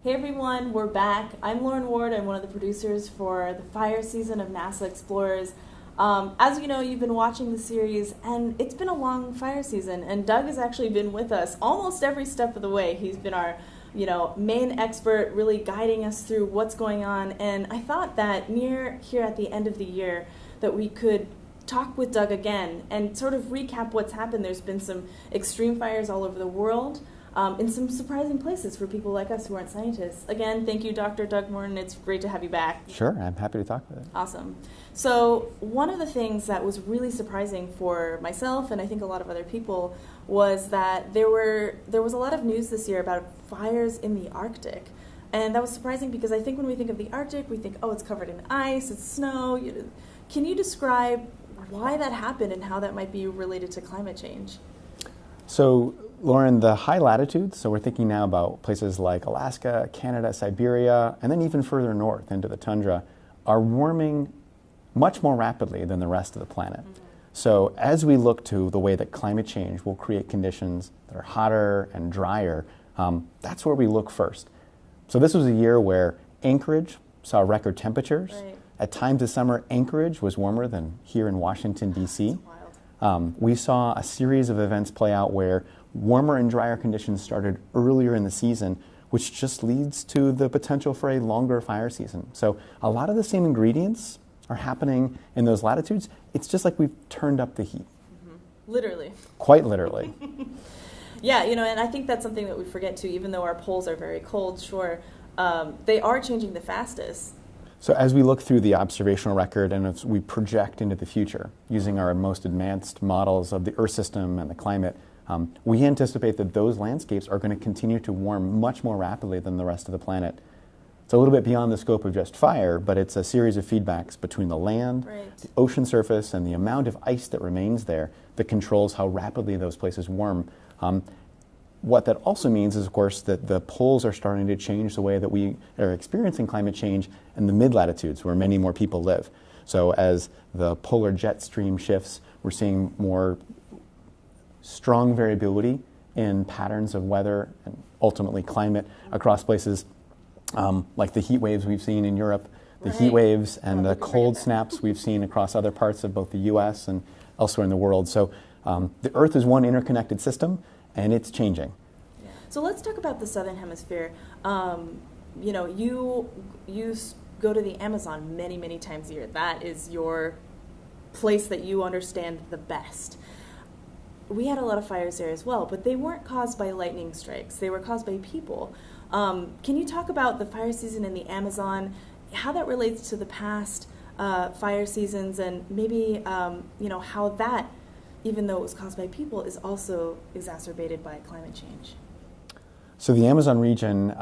Hey everyone, we're back. I'm Lauren Ward. I'm one of the producers for the fire season of NASA Explorers. As you know, you've been watching the series, and it's been a long fire season, and Doug has actually been with us almost every step of the way. He's been our main expert, really guiding us through what's going on, and I thought that near here at the end of the year that we could talk with Doug again and sort of recap what's happened. There's been some extreme fires all over the world. In some surprising places for people like us who aren't scientists. Again, thank you, Dr. Doug Morton. It's great to have you back. Sure, I'm happy to talk with it. Awesome. So one of the things that was really surprising for myself, and I think a lot of other people, was that there was a lot of news this year about fires in the Arctic. And that was surprising because I think when we think of the Arctic, we think, oh, it's covered in ice, it's snow. Can you describe why that happened and how that might be related to climate change? So, Lauren, the high latitudes, so we're thinking now about places like Alaska, Canada, Siberia, and then even further north into the tundra, are warming much more rapidly than the rest of the planet. Mm-hmm. So as we look to the way that climate change will create conditions that are hotter and drier, that's where we look first. So this was a year where Anchorage saw record temperatures. Right. At times this summer, Anchorage was warmer than here in Washington, D.C. We saw a series of events play out where warmer and drier conditions started earlier in the season, which just leads to the potential for a longer fire season. So a lot of the same ingredients are happening in those latitudes. It's just like we've turned up the heat. Mm-hmm. Literally. Quite literally. Yeah, and I think that's something that we forget too, even though our poles are very cold, sure, they are changing the fastest. So as we look through the observational record and as we project into the future, using our most advanced models of the Earth system and the climate, we anticipate that those landscapes are going to continue to warm much more rapidly than the rest of the planet. It's a little bit beyond the scope of just fire, but it's a series of feedbacks between the land, right, the ocean surface, and the amount of ice that remains there that controls how rapidly those places warm. What that also means is, of course, that the poles are starting to change the way that we are experiencing climate change in the mid-latitudes, where many more people live. So as the polar jet stream shifts, we're seeing more strong variability in patterns of weather and ultimately climate across places like the heat waves we've seen in Europe, the right, heat waves and the cold snaps we've seen across other parts of both the U.S. and elsewhere in the world. So the Earth is one interconnected system, and it's changing. Yeah. So let's talk about the Southern Hemisphere. You go to the Amazon many, many times a year. That is your place that you understand the best. We had a lot of fires there as well, but they weren't caused by lightning strikes. They were caused by people. Can you talk about the fire season in the Amazon, how that relates to the past fire seasons, and maybe how that, even though it was caused by people, is also exacerbated by climate change? So the Amazon region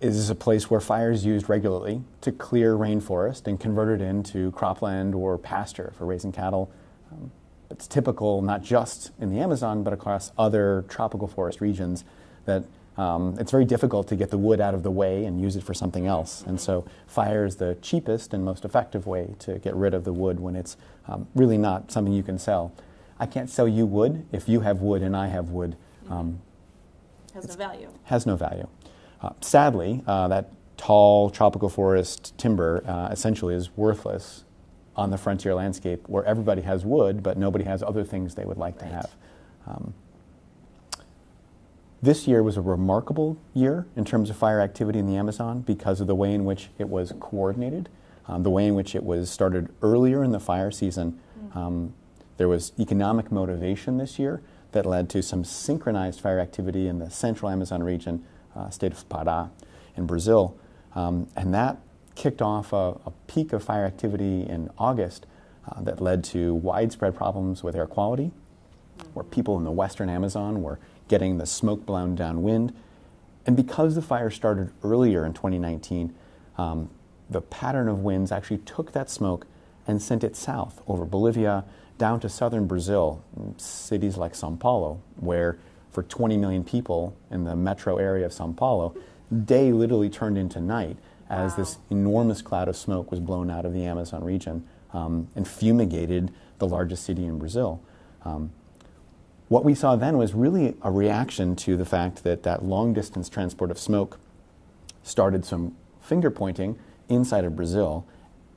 is a place where fire is used regularly to clear rainforest and convert it into cropland or pasture for raising cattle. It's typical not just in the Amazon, but across other tropical forest regions that it's very difficult to get the wood out of the way and use it for something else. And so fire is the cheapest and most effective way to get rid of the wood when it's really not something you can sell. I can't sell you wood if you have wood and I have wood. Has no value. Has no value. Sadly, that tall tropical forest timber essentially is worthless on the frontier landscape where everybody has wood, but nobody has other things they would like to have. This year was a remarkable year in terms of fire activity in the Amazon because of the way in which it was coordinated, the way in which it was started earlier in the fire season. There was economic motivation this year that led to some synchronized fire activity in the central Amazon region, state of Pará in Brazil. And that kicked off a peak of fire activity in August that led to widespread problems with air quality, where people in the western Amazon were getting the smoke blown downwind. And because the fire started earlier in 2019, the pattern of winds actually took that smoke and sent it south over Bolivia, down to southern Brazil, cities like São Paulo, where for 20 million people in the metro area of São Paulo, day literally turned into night as this enormous cloud of smoke was blown out of the Amazon region and fumigated the largest city in Brazil. What we saw then was really a reaction to the fact that that long-distance transport of smoke started some finger pointing inside of Brazil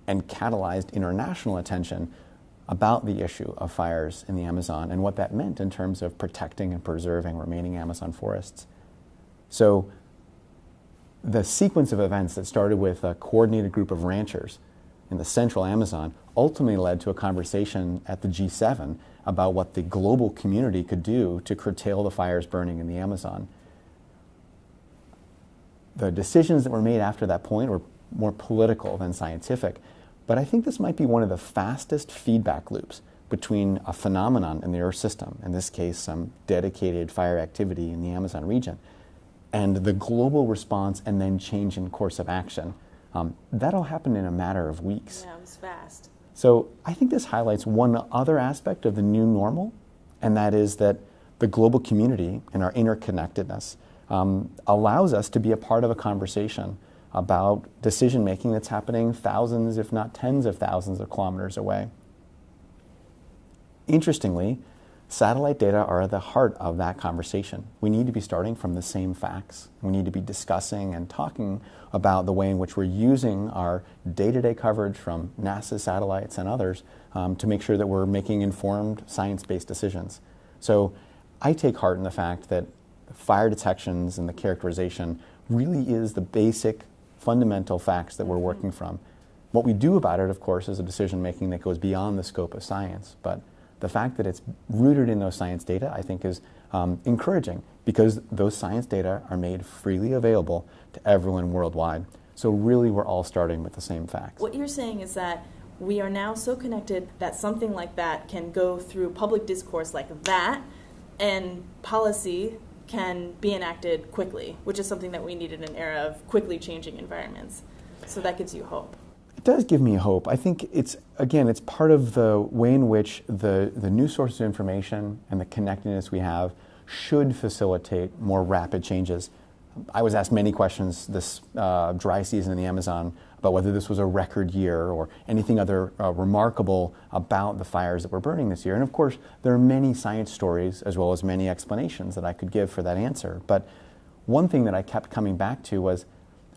and catalyzed international attention about the issue of fires in the Amazon and what that meant in terms of protecting and preserving remaining Amazon forests. So the sequence of events that started with a coordinated group of ranchers in the central Amazon ultimately led to a conversation at the G7 about what the global community could do to curtail the fires burning in the Amazon. The decisions that were made after that point were more political than scientific, but I think this might be one of the fastest feedback loops between a phenomenon in the Earth system, in this case some dedicated fire activity in the Amazon region, and the global response and then change in course of action. That'll happen in a matter of weeks. Yeah, it was fast. So I think this highlights one other aspect of the new normal, and that is that the global community and our interconnectedness allows us to be a part of a conversation about decision-making that's happening thousands, if not tens of thousands of kilometers away. Interestingly, satellite data are at the heart of that conversation. We need to be starting from the same facts. We need to be discussing and talking about the way in which we're using our day-to-day coverage from NASA satellites and others to make sure that we're making informed science-based decisions. So I take heart in the fact that fire detections and the characterization really is the basic fundamental facts that we're working from. What we do about it, of course, is a decision-making that goes beyond the scope of science, but the fact that it's rooted in those science data, I think, is encouraging because those science data are made freely available to everyone worldwide. So really, we're all starting with the same facts. What you're saying is that we are now so connected that something like that can go through public discourse like that, and policy can be enacted quickly, which is something that we need in an era of quickly changing environments. So that gives you hope. It does give me hope. I think it's part of the way in which the new sources of information and the connectedness we have should facilitate more rapid changes. I was asked many questions this dry season in the Amazon about whether this was a record year or anything other remarkable about the fires that were burning this year. And of course, there are many science stories as well as many explanations that I could give for that answer. But one thing that I kept coming back to was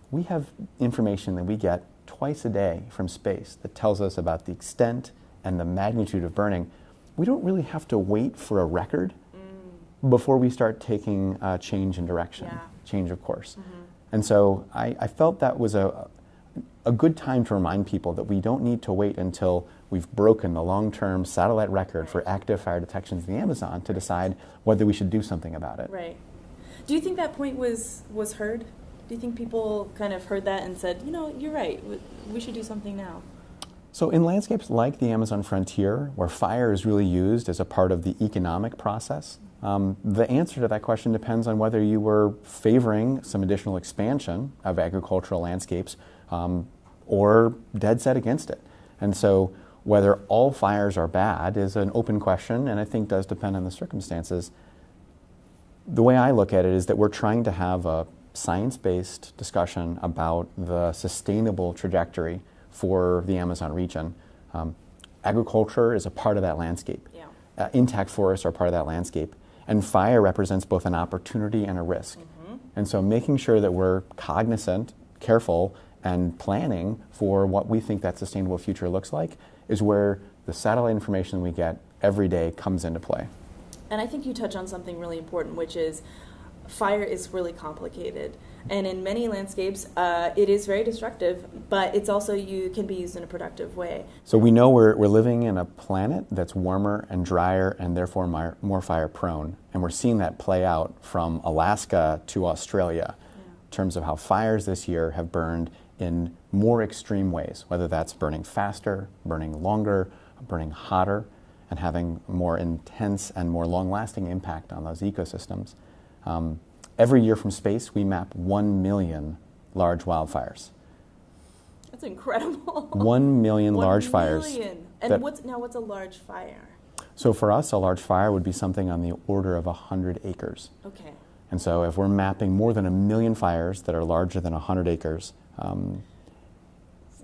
we have information that we get twice a day from space that tells us about the extent and the magnitude of burning. We don't really have to wait for a record before we start taking change in direction, change of course. And so I felt that was a good time to remind people that we don't need to wait until we've broken the long-term satellite record for active fire detections in the Amazon to decide whether we should do something about it. Right. Do you think that point was heard? Do you think people kind of heard that and said, you know, you're right, we should do something now? So in landscapes like the Amazon frontier, where fire is really used as a part of the economic process, the answer to that question depends on whether you were favoring some additional expansion of agricultural landscapes or dead set against it. And so whether all fires are bad is an open question, and I think does depend on the circumstances. The way I look at it is that we're trying to have a science-based discussion about the sustainable trajectory for the Amazon region. Agriculture is a part of that landscape. Intact forests are part of that landscape. And fire represents both an opportunity and a risk. And so making sure that we're cognizant, careful, and planning for what we think that sustainable future looks like is where the satellite information we get every day comes into play. And I think you touch on something really important, which is fire is really complicated. And in many landscapes, it is very destructive, but it's also can be used in a productive way. So we know we're living in a planet that's warmer and drier and therefore more fire prone. And we're seeing that play out from Alaska to Australia in terms of how fires this year have burned in more extreme ways, whether that's burning faster, burning longer, burning hotter, and having more intense and more long-lasting impact on those ecosystems. Every year from space, we map 1 million large wildfires. That's incredible. 1 million large fires. 1 million. And what's a large fire? So for us, a large fire would be something on the order of 100 acres. Okay. And so if we're mapping more than 1 million fires that are larger than 100 acres,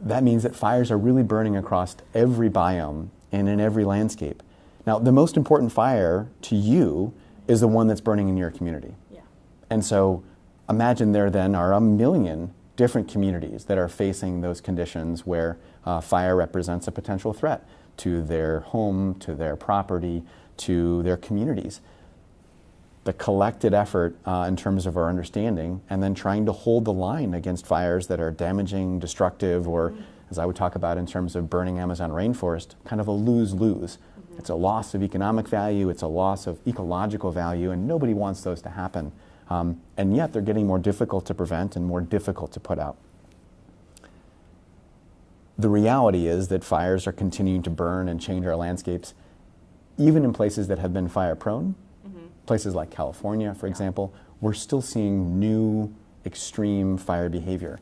that means that fires are really burning across every biome and in every landscape. Now, the most important fire to you is the one that's burning in your community. And so Imagine there then are 1 million different communities that are facing those conditions where fire represents a potential threat to their home, to their property, to their communities. The collected effort in terms of our understanding, and then trying to hold the line against fires that are damaging, destructive, or as I would talk about in terms of burning Amazon rainforest, kind of a lose-lose. It's a loss of economic value, it's a loss of ecological value, and nobody wants those to happen. And yet they're getting more difficult to prevent and more difficult to put out. The reality is that fires are continuing to burn and change our landscapes, even in places that have been fire-prone. Places like California, for example, we're still seeing new extreme fire behavior.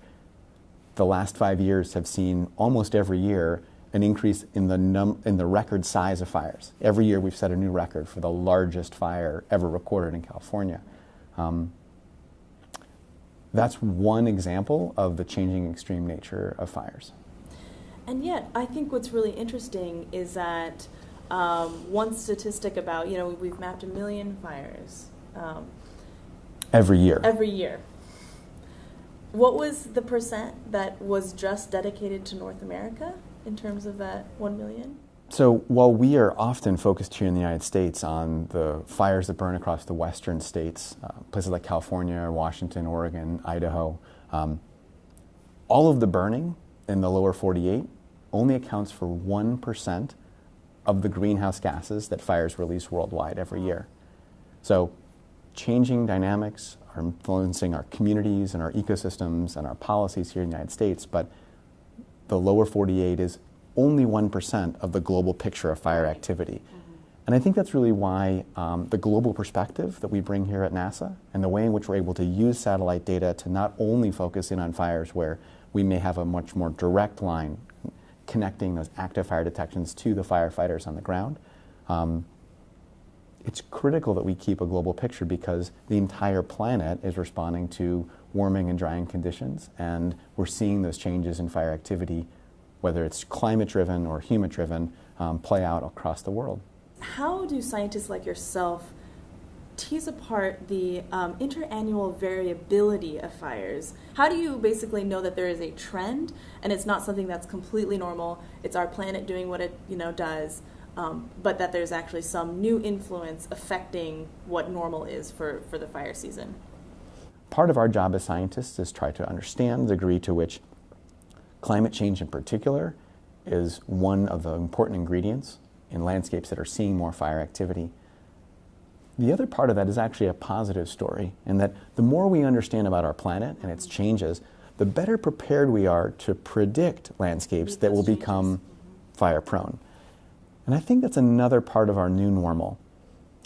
The last 5 years have seen almost every year an increase in the record size of fires. Every year we've set a new record for the largest fire ever recorded in California. That's one example of the changing extreme nature of fires. And yet, I think what's really interesting is that one statistic about, we've mapped 1 million fires. Every year. Every year. What was the percent that was just dedicated to North America in terms of that 1 million? So while we are often focused here in the United States on the fires that burn across the western states, places like California, Washington, Oregon, Idaho, all of the burning in the lower 48 only accounts for 1% of the greenhouse gases that fires release worldwide every year. So changing dynamics are influencing our communities and our ecosystems and our policies here in the United States, but the lower 48 is only 1% of the global picture of fire activity. And I think that's really why the global perspective that we bring here at NASA and the way in which we're able to use satellite data to not only focus in on fires where we may have a much more direct line connecting those active fire detections to the firefighters on the ground. It's critical that we keep a global picture because the entire planet is responding to warming and drying conditions, and we're seeing those changes in fire activity, whether it's climate-driven or human-driven, play out across the world. How do scientists like yourself tease apart the interannual variability of fires? How do you basically know that there is a trend and it's not something that's completely normal, it's our planet doing what it does, but that there's actually some new influence affecting what normal is for the fire season? Part of our job as scientists is try to understand the degree to which climate change in particular is one of the important ingredients in landscapes that are seeing more fire activity. The other part of that is actually a positive story, in that the more we understand about our planet and its changes, the better prepared we are to predict landscapes that will become fire-prone. And I think that's another part of our new normal.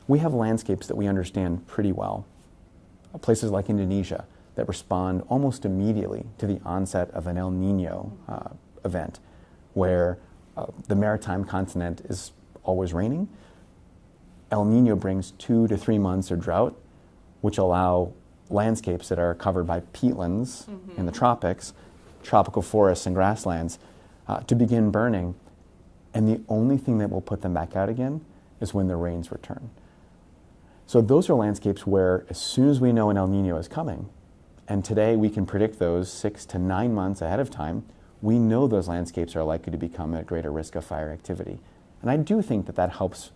We have landscapes that we understand pretty well. Places like Indonesia that respond almost immediately to the onset of an El Nino event, where the maritime continent is always raining. El Nino brings 2 to 3 months of drought, which allow landscapes that are covered by peatlands in the tropics, tropical forests and grasslands, to begin burning. And the only thing that will put them back out again is when the rains return. So those are landscapes where as soon as we know an El Nino is coming, and today we can predict those 6 to 9 months ahead of time, we know those landscapes are likely to become at greater risk of fire activity. And I do think that that helps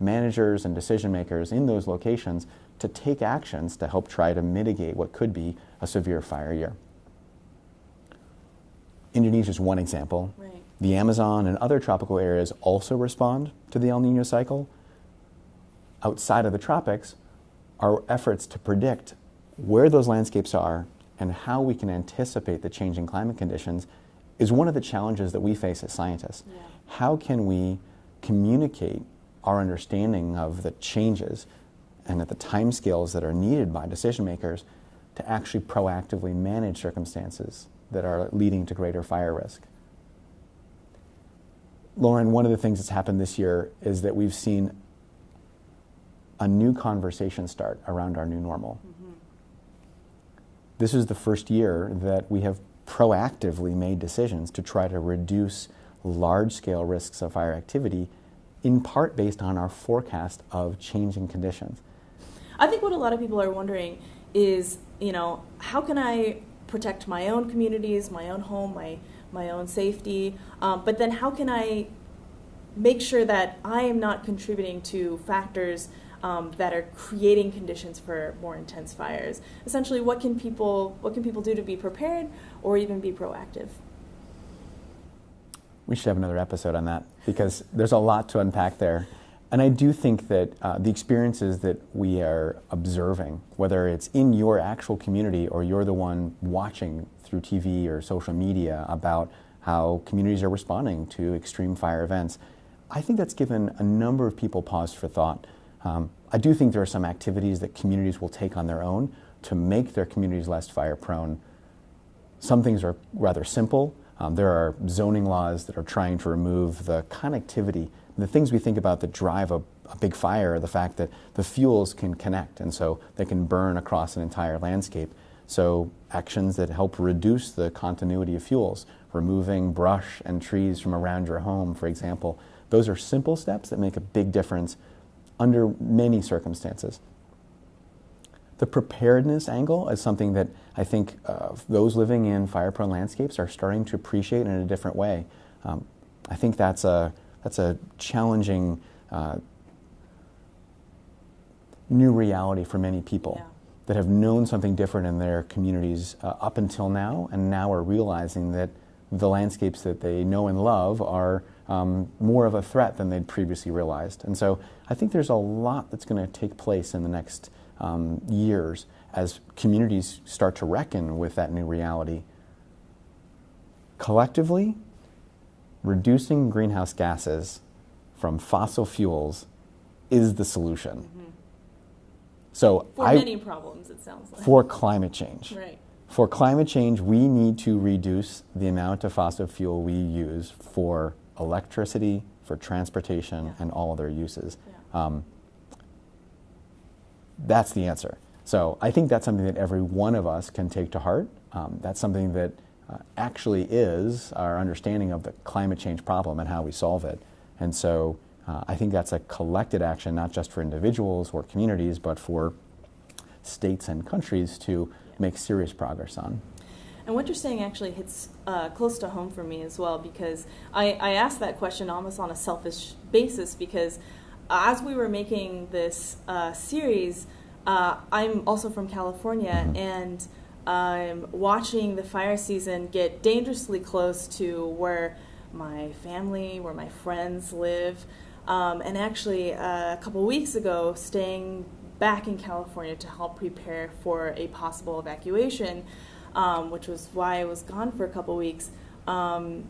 managers and decision makers in those locations to take actions to help try to mitigate what could be a severe fire year. Indonesia is one example. Right. The Amazon and other tropical areas also respond to the El Nino cycle. Outside of the tropics, our efforts to predict where those landscapes are and how we can anticipate the changing climate conditions is one of the challenges that we face as scientists. Yeah. How can we communicate our understanding of the changes and at the timescales that are needed by decision makers to actually proactively manage circumstances that are leading to greater fire risk? Lauren, one of the things that's happened this year is that we've seen a new conversation start around our new normal. This is the first year that we have proactively made decisions to try to reduce large-scale risks of fire activity, in part based on our forecast of changing conditions. I think what a lot of people are wondering is how can I protect my own communities, my own home, my own safety, but then how can I make sure that I am not contributing to factors that are creating conditions for more intense fires? Essentially, what can people do to be prepared or even be proactive? We should have another episode on that because there's a lot to unpack there. And I do think that the experiences that we are observing, whether it's in your actual community or you're the one watching through TV or social media about how communities are responding to extreme fire events, I think that's given a number of people pause for thought. I do think there are some activities that communities will take on their own to make their communities less fire prone. Some things are rather simple. There are zoning laws that are trying to remove the connectivity. The things we think about that drive a big fire are the fact that the fuels can connect, and so they can burn across an entire landscape. So actions that help reduce the continuity of fuels, removing brush and trees from around your home, for example, those are simple steps that make a big difference under many circumstances. The preparedness angle is something that I think those living in fire-prone landscapes are starting to appreciate in a different way. I think that's a challenging new reality for many people that have known something different in their communities up until now, and now are realizing that the landscapes that they know and love are more of a threat than they'd previously realized. And so I think there's a lot that's going to take place in the next years as communities start to reckon with that new reality. Collectively, reducing greenhouse gases from fossil fuels is the solution. Mm-hmm. So for many problems, it sounds like. For climate change. Right. For climate change, we need to reduce the amount of fossil fuel we use for electricity, for transportation, and all other uses. Yeah. That's the answer. So I think that's something that every one of us can take to heart. That's something that actually is our understanding of the climate change problem and how we solve it. And so I think that's a collected action, not just for individuals or communities, but for states and countries to make serious progress on. And what you're saying actually hits close to home for me as well, because I asked that question almost on a selfish basis, because as we were making this series, I'm also from California, and I'm watching the fire season get dangerously close to where my family, where my friends live. And actually, a couple weeks ago, staying back in California to help prepare for a possible evacuation, which was why I was gone for a couple weeks,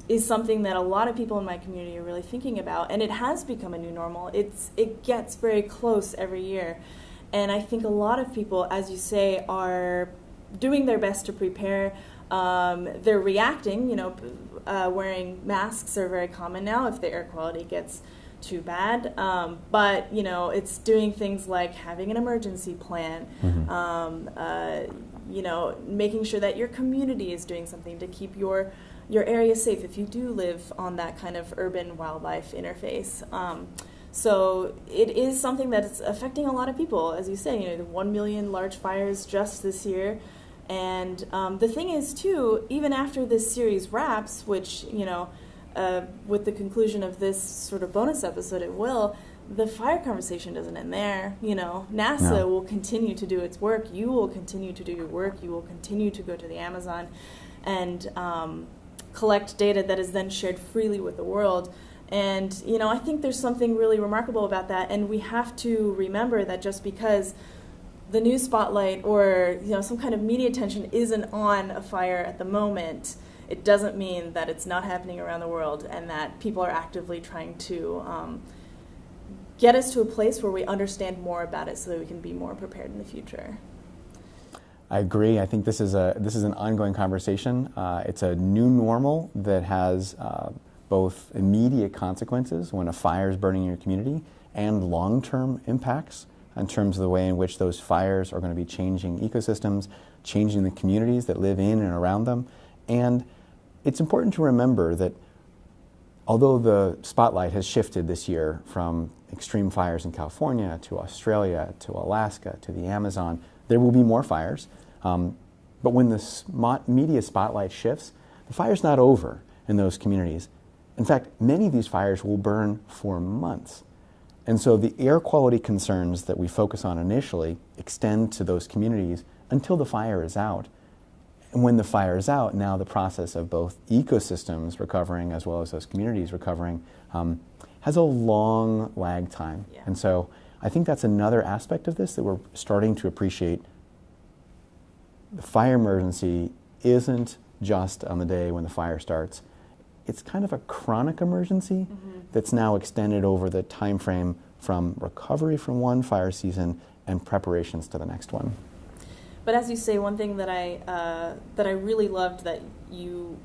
is something that a lot of people in my community are really thinking about. And it has become a new normal. It gets very close every year. And I think a lot of people, as you say, are doing their best to prepare. They're reacting, wearing masks are very common now if the air quality gets too bad. But, it's doing things like having an emergency plan, making sure that your community is doing something to keep your area safe if you do live on that kind of urban wildlife interface. So it is something that's affecting a lot of people, as you say, the 1 million large fires just this year. And the thing is, too, even after this series wraps, which, with the conclusion of this sort of bonus episode, it will, the fire conversation doesn't end there. NASA will continue to do its work. You will continue to do your work. You will continue to go to the Amazon and collect data that is then shared freely with the world. And, I think there's something really remarkable about that. And we have to remember that just because the news spotlight or, some kind of media attention isn't on a fire at the moment, it doesn't mean that it's not happening around the world and that people are actively trying to get us to a place where we understand more about it so that we can be more prepared in the future. I agree. I think this is an ongoing conversation. It's a new normal that has both immediate consequences when a fire is burning in your community and long-term impacts in terms of the way in which those fires are going to be changing ecosystems, changing the communities that live in and around them. And it's important to remember that although the spotlight has shifted this year from extreme fires in California to Australia to Alaska to the Amazon, there will be more fires. But when the media spotlight shifts, the fire's not over in those communities. In fact, many of these fires will burn for months. And so the air quality concerns that we focus on initially extend to those communities until the fire is out. And when the fire is out, now the process of both ecosystems recovering as well as those communities recovering has a long lag time. Yeah. And so I think that's another aspect of this that we're starting to appreciate. The fire emergency isn't just on the day when the fire starts. It's kind of a chronic emergency that's now extended over the time frame from recovery from one fire season and preparations to the next one. But as you say, one thing that I really loved that you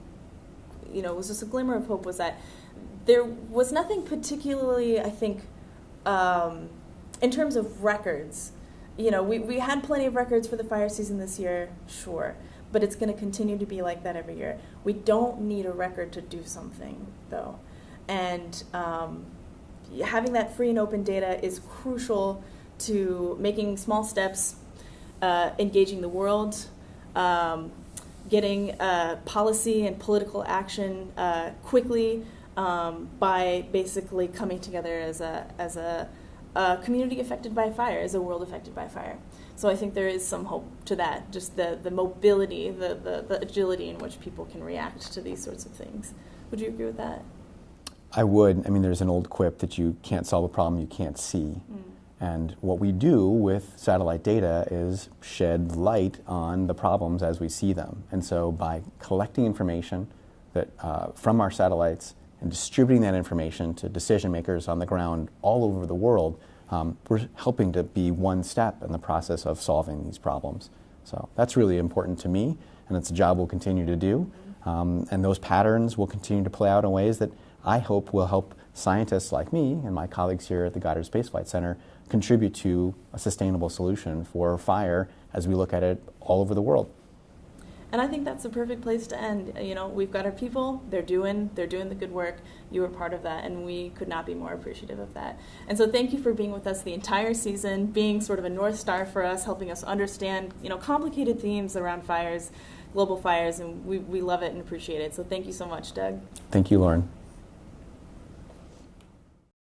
know was just a glimmer of hope was that there was nothing particularly, I think, in terms of records. You know, we had plenty of records for the fire season this year, sure, but it's going to continue to be like that every year. We don't need a record to do something, though. And having that free and open data is crucial to making small steps, engaging the world, getting policy and political action quickly by basically coming together as a community affected by fire, as a world affected by fire. So I think there is some hope to that, just the mobility, the agility in which people can react to these sorts of things. Would you agree with that? I would. I mean, there's an old quip that you can't solve a problem you can't see. And what we do with satellite data is shed light on the problems as we see them. And so by collecting information that from our satellites and distributing that information to decision makers on the ground all over the world, we're helping to be one step in the process of solving these problems. So that's really important to me, and it's a job we'll continue to do. And those patterns will continue to play out in ways that I hope will help scientists like me and my colleagues here at the Goddard Space Flight Center contribute to a sustainable solution for fire as we look at it all over the world. And I think that's a perfect place to end. You know, we've got our people, they're doing the good work. You were part of that, and we could not be more appreciative of that. And so thank you for being with us the entire season, being sort of a North Star for us, helping us understand, you know, complicated themes around fires, global fires, and we love it and appreciate it. So thank you so much, Doug. Thank you, Lauren.